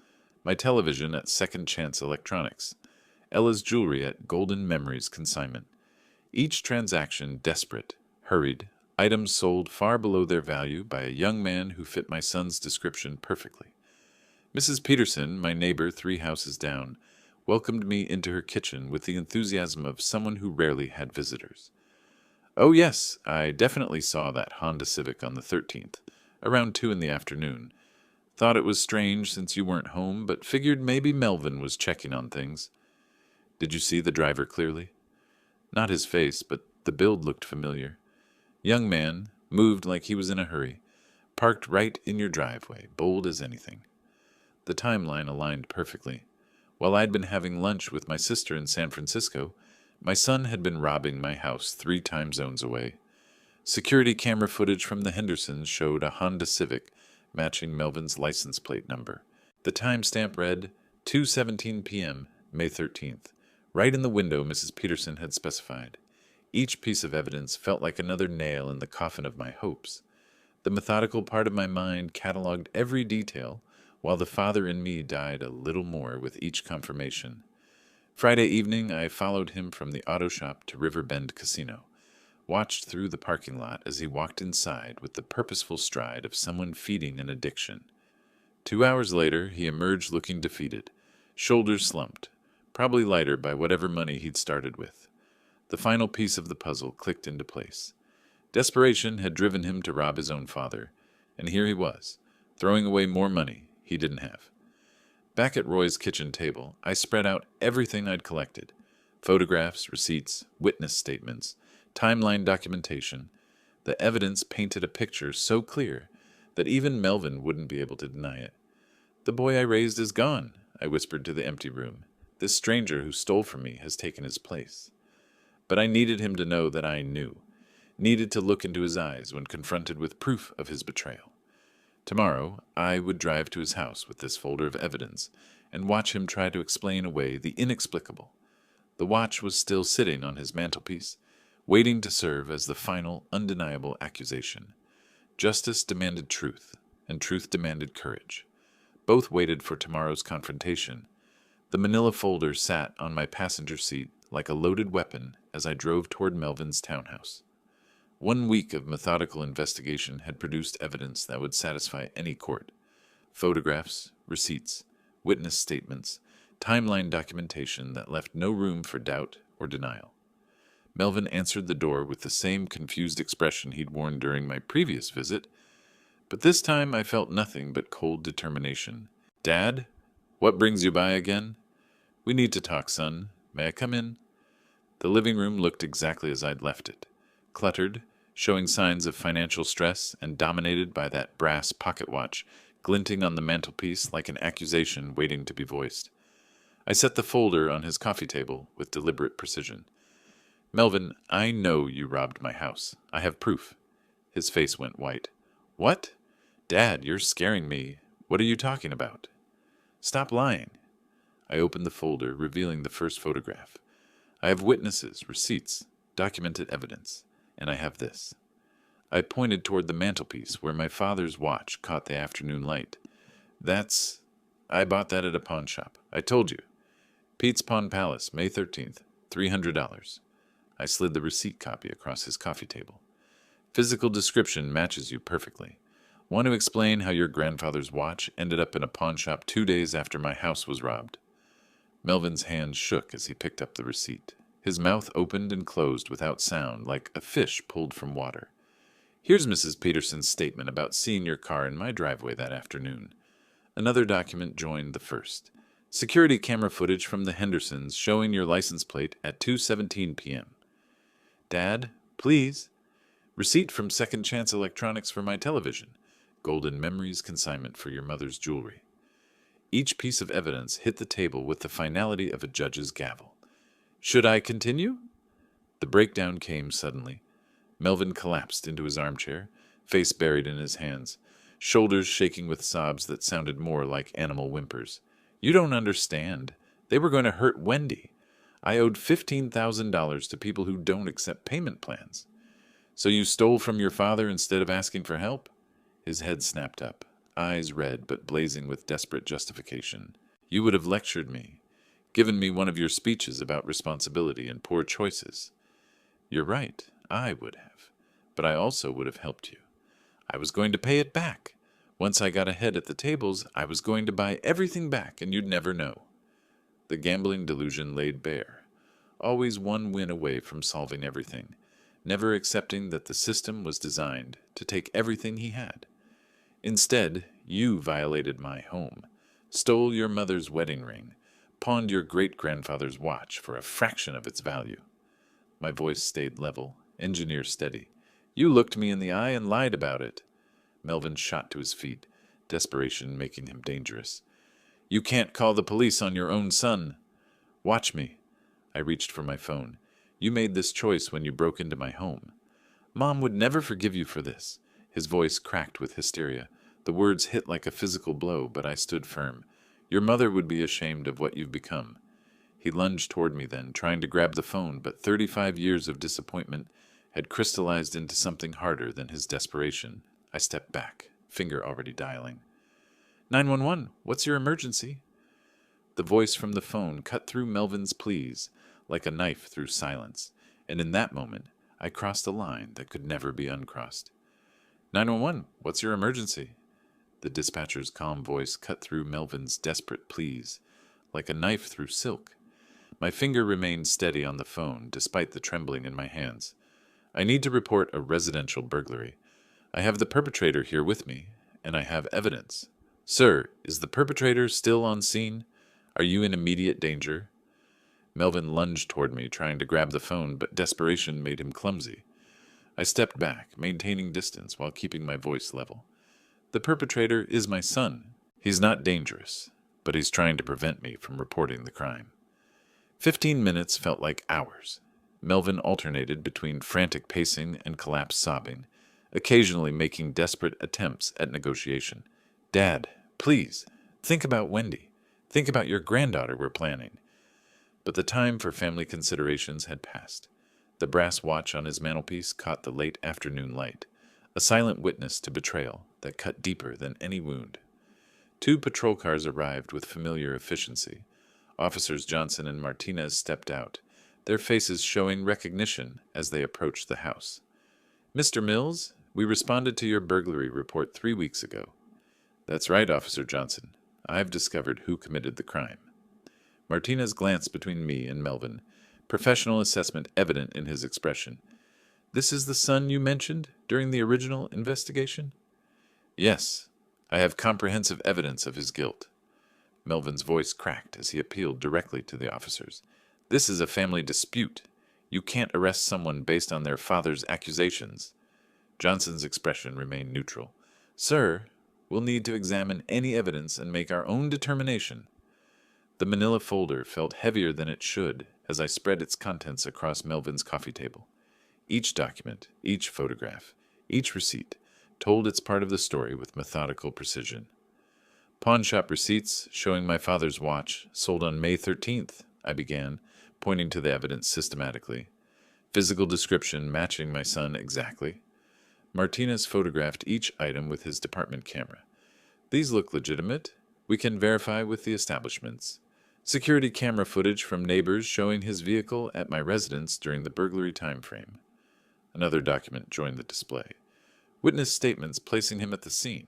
My television at Second Chance Electronics. Ella's jewelry at Golden Memories Consignment. Each transaction desperate, hurried, items sold far below their value by a young man who fit my son's description perfectly. Mrs. Peterson, my neighbor 3 houses down, welcomed me into her kitchen with the enthusiasm of someone who rarely had visitors. Oh yes, I definitely saw that Honda Civic on the 13th, around 2 in the afternoon. Thought it was strange since you weren't home, but figured maybe Melvin was checking on things. Did you see the driver clearly? Not his face, but the build looked familiar. Young man, moved like he was in a hurry, parked right in your driveway, bold as anything. The timeline aligned perfectly. While I'd been having lunch with my sister in San Francisco, my son had been robbing my house 3 time zones away. Security camera footage from the Hendersons showed a Honda Civic matching Melvin's license plate number. The timestamp read 2:17 p.m., May 13th, right in the window Mrs. Peterson had specified. Each piece of evidence felt like another nail in the coffin of my hopes. The methodical part of my mind cataloged every detail, while the father in me died a little more with each confirmation. Friday evening, I followed him from the auto shop to Riverbend Casino, watched through the parking lot as he walked inside with the purposeful stride of someone feeding an addiction. 2 hours later, he emerged looking defeated, shoulders slumped, probably lighter by whatever money he'd started with. The final piece of the puzzle clicked into place. Desperation had driven him to rob his own father, and here he was, throwing away more money he didn't have. Back at Roy's kitchen table, I spread out everything I'd collected. Photographs, receipts, witness statements, timeline documentation. The evidence painted a picture so clear that even Melvin wouldn't be able to deny it. The boy I raised is gone, I whispered to the empty room. This stranger who stole from me has taken his place. But I needed him to know that I knew, needed to look into his eyes when confronted with proof of his betrayal. Tomorrow, I would drive to his house with this folder of evidence and watch him try to explain away the inexplicable. The watch was still sitting on his mantelpiece, waiting to serve as the final, undeniable accusation. Justice demanded truth, and truth demanded courage. Both waited for tomorrow's confrontation. The manila folder sat on my passenger seat like a loaded weapon as I drove toward Melvin's townhouse. 1 week of methodical investigation had produced evidence that would satisfy any court. Photographs, receipts, witness statements, timeline documentation that left no room for doubt or denial. Melvin answered the door with the same confused expression he'd worn during my previous visit, but this time I felt nothing but cold determination. Dad? What brings you by again? We need to talk, son. May I come in? The living room looked exactly as I'd left it. Cluttered, showing signs of financial stress, and dominated by that brass pocket watch glinting on the mantelpiece like an accusation waiting to be voiced. I set the folder on his coffee table with deliberate precision. Melvin, I know you robbed my house. I have proof. His face went white. What? Dad, you're scaring me. What are you talking about? Stop lying. I opened the folder, revealing the first photograph. I have witnesses, receipts, documented evidence, and I have this. I pointed toward the mantelpiece where my father's watch caught the afternoon light. I bought that at a pawn shop. I told you. Pete's Pawn Palace, May 13th, $300. I slid the receipt copy across his coffee table. Physical description matches you perfectly. Want to explain how your grandfather's watch ended up in a pawn shop 2 days after my house was robbed? Melvin's hand shook as he picked up the receipt. His mouth opened and closed without sound, like a fish pulled from water. Here's Mrs. Peterson's statement about seeing your car in my driveway that afternoon. Another document joined the first. Security camera footage from the Hendersons showing your license plate at 2:17 p.m. Dad, please. Receipt from Second Chance Electronics for my television. Golden Memories consignment for your mother's jewelry. Each piece of evidence hit the table with the finality of a judge's gavel. Should I continue? The breakdown came suddenly. Melvin collapsed into his armchair, face buried in his hands, shoulders shaking with sobs that sounded more like animal whimpers. You don't understand. They were going to hurt Wendy. I owed $15,000 to people who don't accept payment plans. So you stole from your father instead of asking for help? His head snapped up, eyes red but blazing with desperate justification. You would have lectured me, given me one of your speeches about responsibility and poor choices. You're right, I would have. But I also would have helped you. I was going to pay it back. Once I got ahead at the tables, I was going to buy everything back, and you'd never know. The gambling delusion laid bare. Always one win away from solving everything, never accepting that the system was designed to take everything he had. Instead, you violated my home, stole your mother's wedding ring, pawned your great-grandfather's watch for a fraction of its value. My voice stayed level, engineer steady. You looked me in the eye and lied about it. Melvin shot to his feet, desperation making him dangerous. You can't call the police on your own son. Watch me. I reached for my phone. You made this choice when you broke into my home. Mom would never forgive you for this. His voice cracked with hysteria. The words hit like a physical blow, but I stood firm. Your mother would be ashamed of what you've become. He lunged toward me then, trying to grab the phone, but 35 years of disappointment had crystallized into something harder than his desperation. I stepped back, finger already dialing. 911, what's your emergency? The voice from the phone cut through Melvin's pleas like a knife through silence, and in that moment I crossed a line that could never be uncrossed. 911, what's your emergency? The dispatcher's calm voice cut through Melvin's desperate pleas like a knife through silk. My finger remained steady on the phone despite the trembling in my hands. I need to report a residential burglary. I have the perpetrator here with me, and I have evidence. Sir, is the perpetrator still on scene? Are you in immediate danger? Melvin lunged toward me, trying to grab the phone, but desperation made him clumsy. I stepped back, maintaining distance while keeping my voice level. The perpetrator is my son. He's not dangerous, but he's trying to prevent me from reporting the crime. 15 minutes felt like hours. Melvin alternated between frantic pacing and collapsed sobbing, occasionally making desperate attempts at negotiation. Dad, please, think about Wendy. Think about your granddaughter we're planning. But the time for family considerations had passed. The brass watch on his mantelpiece caught the late afternoon light, a silent witness to betrayal that cut deeper than any wound. 2 patrol cars arrived with familiar efficiency. Officers Johnson and Martinez stepped out, their faces showing recognition as they approached the house. Mr. Mills, we responded to your burglary report 3 weeks ago. That's right, Officer Johnson. I've discovered who committed the crime. Martinez glanced between me and Melvin, professional assessment evident in his expression. This is the son you mentioned during the original investigation? Yes, I have comprehensive evidence of his guilt. Melvin's voice cracked as he appealed directly to the officers. This is a family dispute. You can't arrest someone based on their father's accusations. Johnson's expression remained neutral. Sir, we'll need to examine any evidence and make our own determination. The manila folder felt heavier than it should as I spread its contents across Melvin's coffee table. Each document, each photograph, each receipt told its part of the story with methodical precision. Pawn shop receipts showing my father's watch sold on May 13th, I began, pointing to the evidence systematically. Physical description matching my son exactly. Martinez photographed each item with his department camera. These look legitimate. We can verify with the establishments. Security camera footage from neighbors showing his vehicle at my residence during the burglary time frame. Another document joined the display. Witness statements placing him at the scene.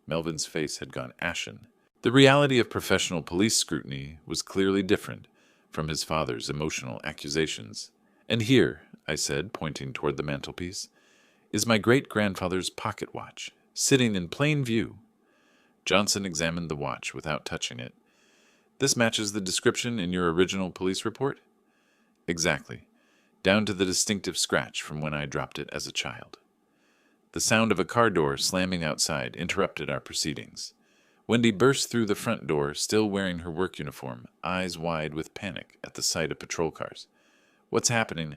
Melvin's face had gone ashen. The reality of professional police scrutiny was clearly different from his father's emotional accusations. And here, I said, pointing toward the mantelpiece, is my great-grandfather's pocket watch, sitting in plain view. Johnson examined the watch without touching it. This matches the description in your original police report? Exactly, down to the distinctive scratch from when I dropped it as a child. The sound of a car door slamming outside interrupted our proceedings. Wendy burst through the front door, still wearing her work uniform, eyes wide with panic at the sight of patrol cars. What's happening?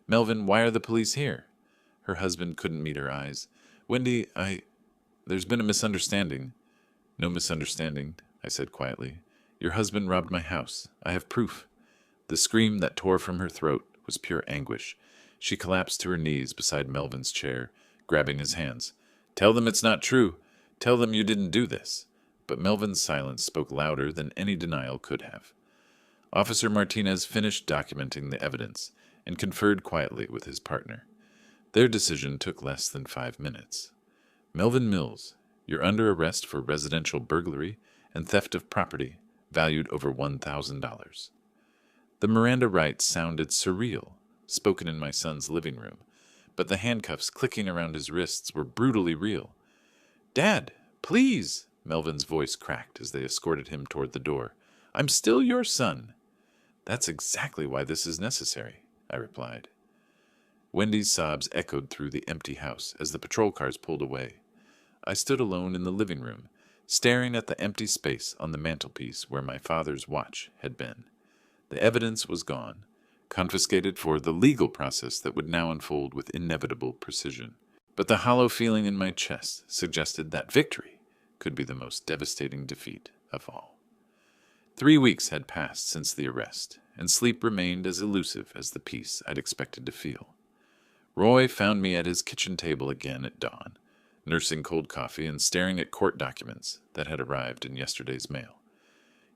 Melvin, why are the police here? Her husband couldn't meet her eyes. Wendy, there's been a misunderstanding. No misunderstanding, I said quietly. Your husband robbed my house. I have proof. The scream that tore from her throat was pure anguish. She collapsed to her knees beside Melvin's chair, grabbing his hands. Tell them it's not true. Tell them you didn't do this. But Melvin's silence spoke louder than any denial could have. Officer Martinez finished documenting the evidence and conferred quietly with his partner. Their decision took less than 5 minutes. Melvin Mills, you're under arrest for residential burglary and theft of property valued over $1,000. The Miranda rights sounded surreal, spoken in my son's living room, but the handcuffs clicking around his wrists were brutally real. Dad, please! Melvin's voice cracked as they escorted him toward the door. I'm still your son. That's exactly why this is necessary, I replied. Wendy's sobs echoed through the empty house as the patrol cars pulled away. I stood alone in the living room, staring at the empty space on the mantelpiece where my father's watch had been. The evidence was gone, confiscated for the legal process that would now unfold with inevitable precision. But the hollow feeling in my chest suggested that victory could be the most devastating defeat of all. 3 weeks had passed since the arrest, and sleep remained as elusive as the peace I'd expected to feel. Roy found me at his kitchen table again at dawn, nursing cold coffee and staring at court documents that had arrived in yesterday's mail.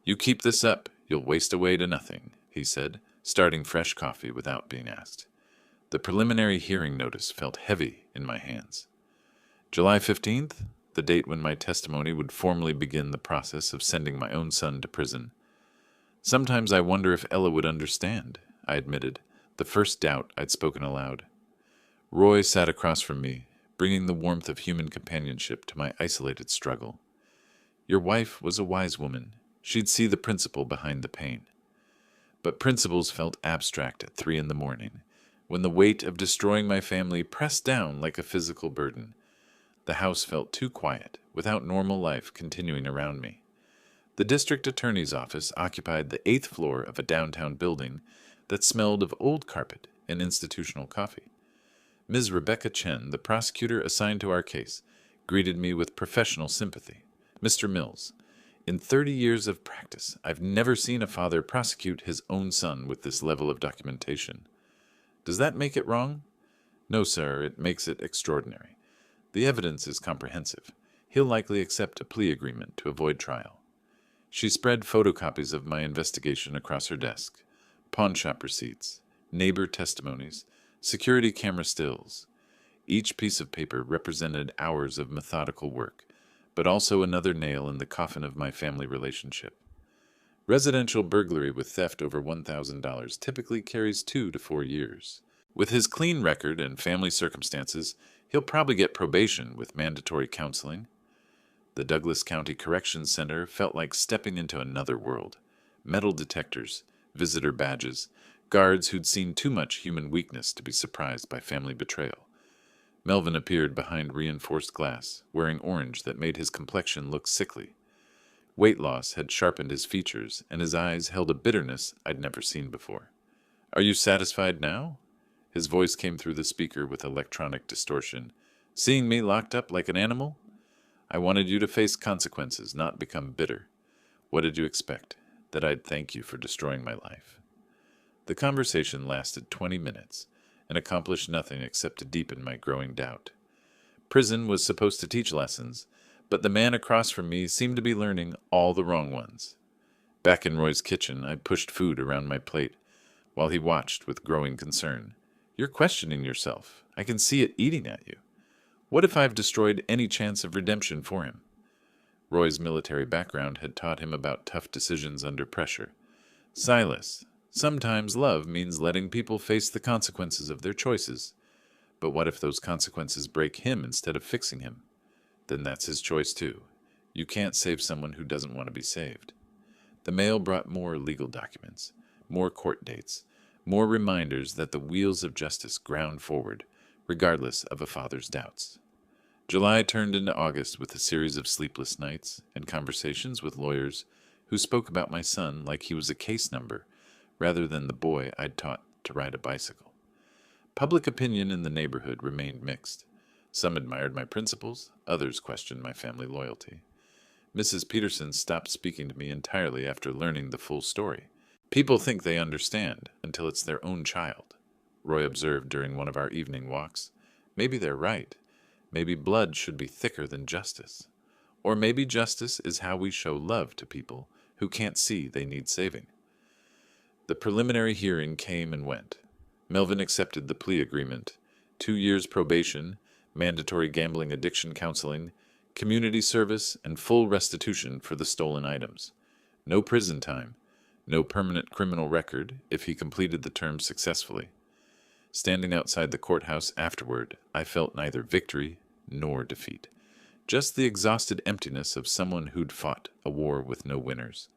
You keep this up, you'll waste away to nothing, he said, starting fresh coffee without being asked. The preliminary hearing notice felt heavy in my hands. July 15th, the date when my testimony would formally begin the process of sending my own son to prison. Sometimes I wonder if Ella would understand, I admitted, the first doubt I'd spoken aloud. Roy sat across from me, bringing the warmth of human companionship to my isolated struggle. Your wife was a wise woman. She'd see the principle behind the pain. But principles felt abstract at 3 a.m, when the weight of destroying my family pressed down like a physical burden. The house felt too quiet, without normal life continuing around me. The district attorney's office occupied the 8th floor of a downtown building that smelled of old carpet and institutional coffee. Ms. Rebecca Chen, the prosecutor assigned to our case, greeted me with professional sympathy. Mr. Mills, in 30 years of practice, I've never seen a father prosecute his own son with this level of documentation. Does that make it wrong? No, sir, it makes it extraordinary. The evidence is comprehensive. He'll likely accept a plea agreement to avoid trial. She spread photocopies of my investigation across her desk, pawnshop receipts, neighbor testimonies, security camera stills. Each piece of paper represented hours of methodical work, but also another nail in the coffin of my family relationship. Residential burglary with theft over $1,000 typically carries 2 to 4 years. With his clean record and family circumstances, he'll probably get probation with mandatory counseling. The Douglas County Corrections Center felt like stepping into another world. Metal detectors, visitor badges, guards who'd seen too much human weakness to be surprised by family betrayal. Melvin appeared behind reinforced glass, wearing orange that made his complexion look sickly. Weight loss had sharpened his features, and his eyes held a bitterness I'd never seen before. Are you satisfied now? His voice came through the speaker with electronic distortion. Seeing me locked up like an animal? I wanted you to face consequences, not become bitter. What did you expect? That I'd thank you for destroying my life? The conversation lasted 20 minutes and accomplished nothing except to deepen my growing doubt. Prison was supposed to teach lessons, but the man across from me seemed to be learning all the wrong ones. Back in Roy's kitchen, I pushed food around my plate, while he watched with growing concern. You're questioning yourself. I can see it eating at you. What if I've destroyed any chance of redemption for him? Roy's military background had taught him about tough decisions under pressure. Silas, sometimes love means letting people face the consequences of their choices. But what if those consequences break him instead of fixing him? Then that's his choice too. You can't save someone who doesn't want to be saved. The mail brought more legal documents, more court dates, more reminders that the wheels of justice ground forward, regardless of a father's doubts. July turned into August with a series of sleepless nights and conversations with lawyers who spoke about my son like he was a case number rather than the boy I'd taught to ride a bicycle. Public opinion in the neighborhood remained mixed. Some admired my principles, others questioned my family loyalty. Mrs. Peterson stopped speaking to me entirely after learning the full story. People think they understand until it's their own child, Roy observed during one of our evening walks. Maybe they're right. Maybe blood should be thicker than justice. Or maybe justice is how we show love to people who can't see they need saving. The preliminary hearing came and went. Melvin accepted the plea agreement, 2 years probation, mandatory gambling addiction counseling, community service, and full restitution for the stolen items. No prison time, no permanent criminal record if he completed the term successfully. Standing outside the courthouse afterward, I felt neither victory nor defeat. Just the exhausted emptiness of someone who'd fought a war with no winners.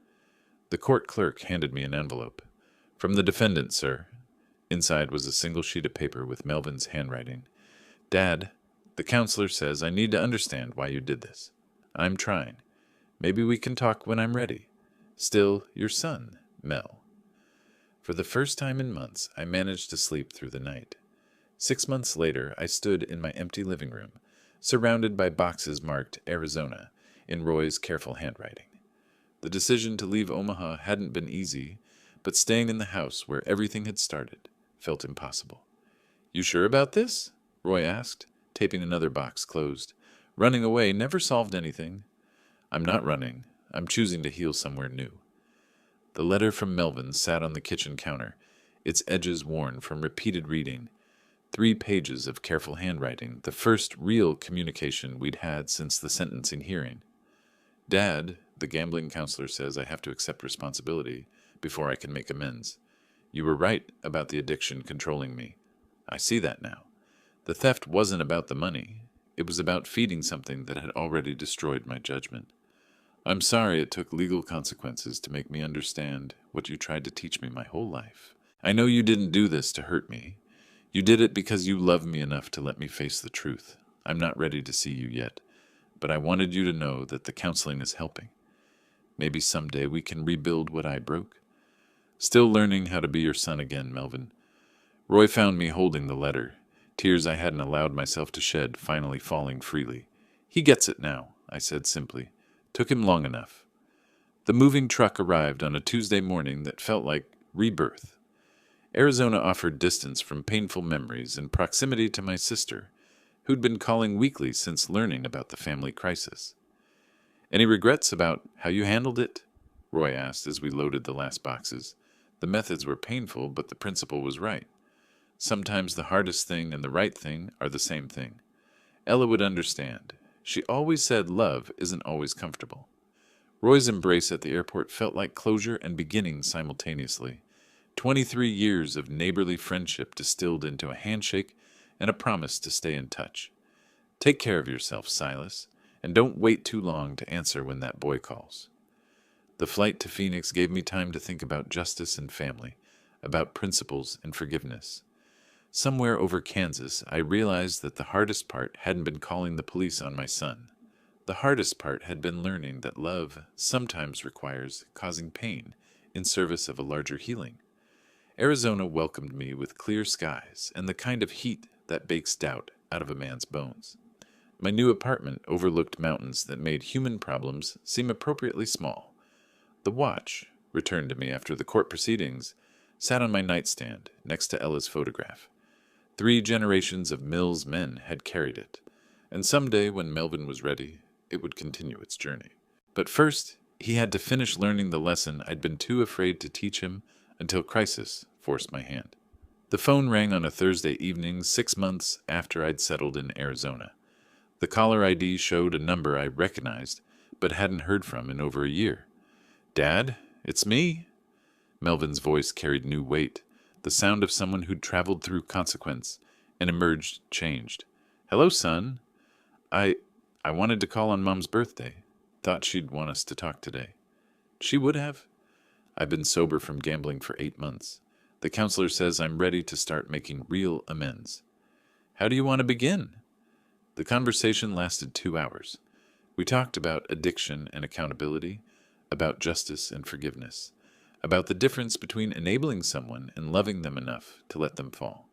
The court clerk handed me an envelope. "From the defendant, sir." Inside was a single sheet of paper with Melvin's handwriting. "Dad, the counselor says I need to understand why you did this. I'm trying. Maybe we can talk when I'm ready. Still, your son, Mel." For the first time in months, I managed to sleep through the night. 6 months later, I stood in my empty living room, surrounded by boxes marked Arizona in Roy's careful handwriting. The decision to leave Omaha hadn't been easy, but staying in the house where everything had started felt impossible. "You sure about this?" Roy asked, taping another box closed. "Running away never solved anything." "I'm not running. I'm choosing to heal somewhere new." The letter from Melvin sat on the kitchen counter, its edges worn from repeated reading. 3 pages of careful handwriting, the first real communication we'd had since the sentencing hearing. "Dad, the gambling counselor says I have to accept responsibility before I can make amends. You were right about the addiction controlling me. I see that now. The theft wasn't about the money. It was about feeding something that had already destroyed my judgment. I'm sorry it took legal consequences to make me understand what you tried to teach me my whole life. I know you didn't do this to hurt me. You did it because you love me enough to let me face the truth. I'm not ready to see you yet, but I wanted you to know that the counseling is helping. Maybe someday we can rebuild what I broke. Still learning how to be your son again, Melvin." Roy found me holding the letter, tears I hadn't allowed myself to shed finally falling freely. "He gets it now," I said simply. "Took him long enough." The moving truck arrived on a Tuesday morning that felt like rebirth. Arizona offered distance from painful memories and proximity to my sister, who'd been calling weekly since learning about the family crisis. "Any regrets about how you handled it?" Roy asked as we loaded the last boxes. The methods were painful, but the principle was right. Sometimes the hardest thing and the right thing are the same thing. Ella would understand. She always said love isn't always comfortable. Roy's embrace at the airport felt like closure and beginning simultaneously. 23 years of neighborly friendship distilled into a handshake and a promise to stay in touch. "Take care of yourself, Silas, and don't wait too long to answer when that boy calls." The flight to Phoenix gave me time to think about justice and family, about principles and forgiveness. Somewhere over Kansas, I realized that the hardest part hadn't been calling the police on my son. The hardest part had been learning that love sometimes requires causing pain in service of a larger healing. Arizona welcomed me with clear skies and the kind of heat that bakes doubt out of a man's bones. My new apartment overlooked mountains that made human problems seem appropriately small. The watch, returned to me after the court proceedings, sat on my nightstand next to Ella's photograph. 3 generations of Mills men had carried it, and someday when Melvin was ready, it would continue its journey. But first, he had to finish learning the lesson I'd been too afraid to teach him until crisis forced my hand. The phone rang on a Thursday evening 6 months after I'd settled in Arizona. The caller ID showed a number I recognized, but hadn't heard from in over a year. "Dad, it's me." Melvin's voice carried new weight, the sound of someone who'd traveled through consequence and emerged changed. "Hello, son. I wanted to call on Mom's birthday." Thought she'd want us to talk today. She would have. I've been sober from gambling for 8 months. The counselor says I'm ready to start making real amends. How do you want to begin? The conversation lasted 2 hours. We talked about addiction and accountability, about justice and forgiveness, about the difference between enabling someone and loving them enough to let them fall.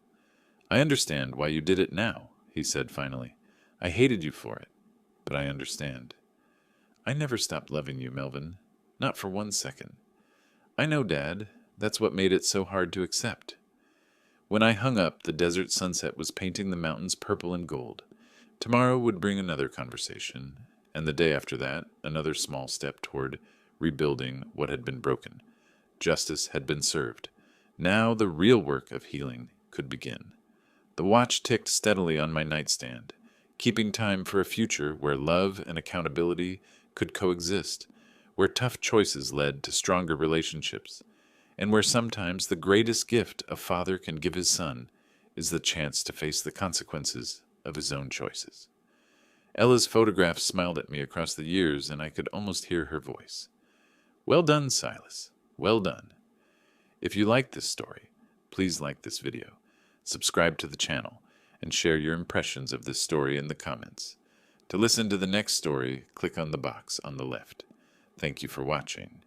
I understand why you did it now, he said finally. I hated you for it, but I understand. I never stopped loving you, Melvin. Not for 1 second. I know, Dad. That's what made it so hard to accept. When I hung up, the desert sunset was painting the mountains purple and gold. Tomorrow would bring another conversation, and the day after that, another small step toward rebuilding what had been broken. Justice had been served. Now the real work of healing could begin. The watch ticked steadily on my nightstand, keeping time for a future where love and accountability could coexist, where tough choices led to stronger relationships, and where sometimes the greatest gift a father can give his son is the chance to face the consequences of his own choices. Ella's photograph smiled at me across the years, and I could almost hear her voice. Well done, Silas. Well done. If you like this story, please like this video, subscribe to the channel, and share your impressions of this story in the comments. To listen to the next story, click on the box on the left. Thank you for watching.